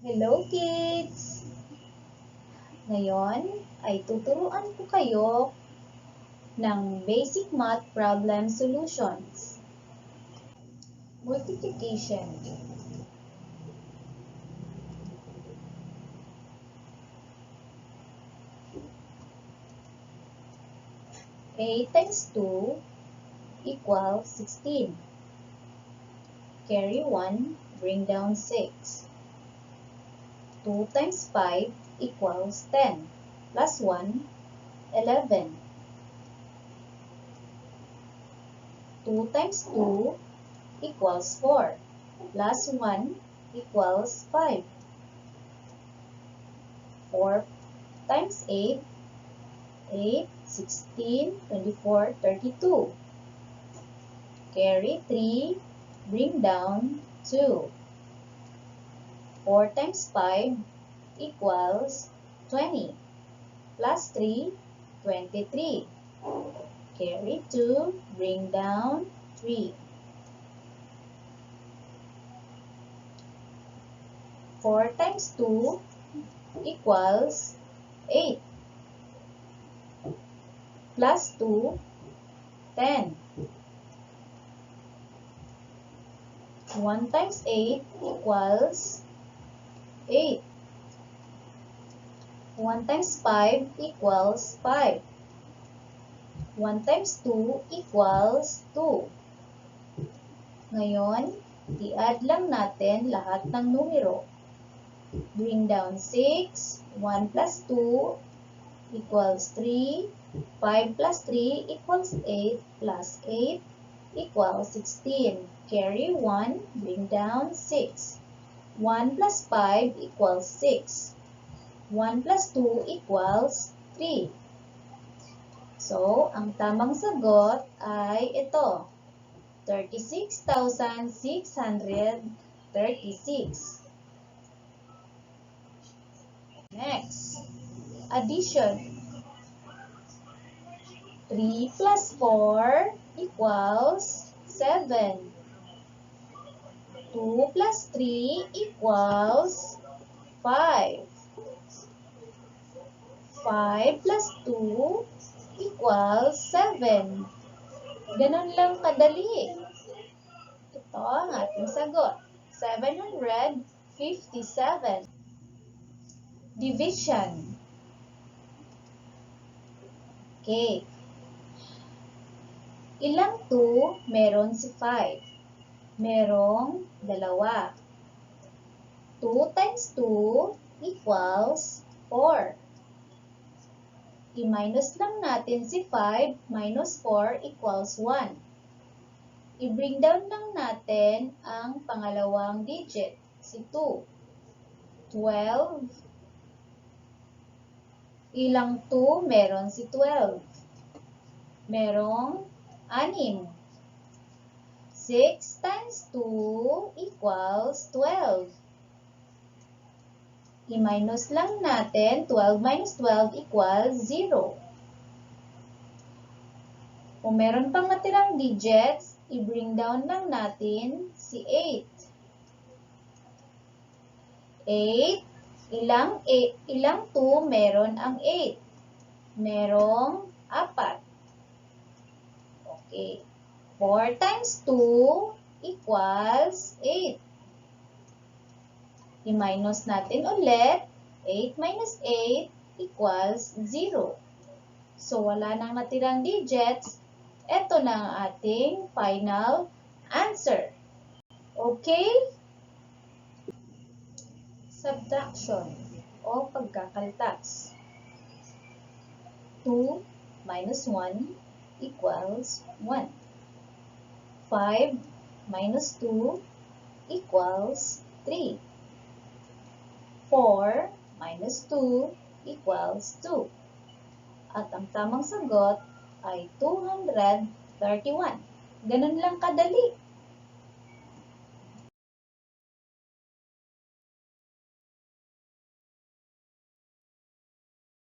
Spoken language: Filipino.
Hello kids! Ngayon ay tuturuan ko kayo ng basic math problem solutions. Multiplication. Eight times 2 equals 16. Carry 1, bring down 6. 2 times 5 equals 10. Plus 1, 11. 2 times 2 equals 4. Plus 1 equals 5. 4 times 8, 8, 16, 24, 32. Carry 3, bring down 2. 4 times 5 equals 20. Plus 3, 23. Carry 2, bring down 3. 4 times 2 equals 8. Plus 2, 10. 1 times 8 equals 8. 1 times 5 equals 5. 1 times 2 equals 2. Ngayon, i-add lang natin lahat ng numero. Bring down 6, 1 plus 2 equals 3, 5 plus 3 equals 8, plus 8 equals 16. Carry 1, bring down 6. 1 plus 5 equals 6. 1 plus 2 equals 3. So, ang tamang sagot ay ito, 36,636. Next, addition. 3 plus 4 equals 7. 2 plus 3 equals 5. 5 plus 2 equals 7. Ganun lang kadali. Ito ang ating sagot. 757. Division. Okay. Ilang 2 meron si 5? Merong 2. 2 times 2 equals 4. I-minus lang natin si 5 minus 4 equals 1. I-bring down lang natin ang pangalawang digit, si 2. 12. Ilang 2 meron si 12? Merong 6. 6 times 2 equals 12. I-minus lang natin, 12 minus 12 equals 0. Kung meron pang natirang digits, i-bring down lang natin si 8. 8, ilang 2 meron ang 8? Merong 4. Okay. 4 times 2 equals 8. I-minus natin ulit. 8 minus 8 equals 0. So, wala nang natirang digits. Ito na ang ating final answer. Okay? Subtraction o pagkakaltas. 2 minus 1 equals 1. 5 minus 2 equals 3. 4 minus 2 equals 2. At ang tamang sagot ay 231. Ganun lang kadali.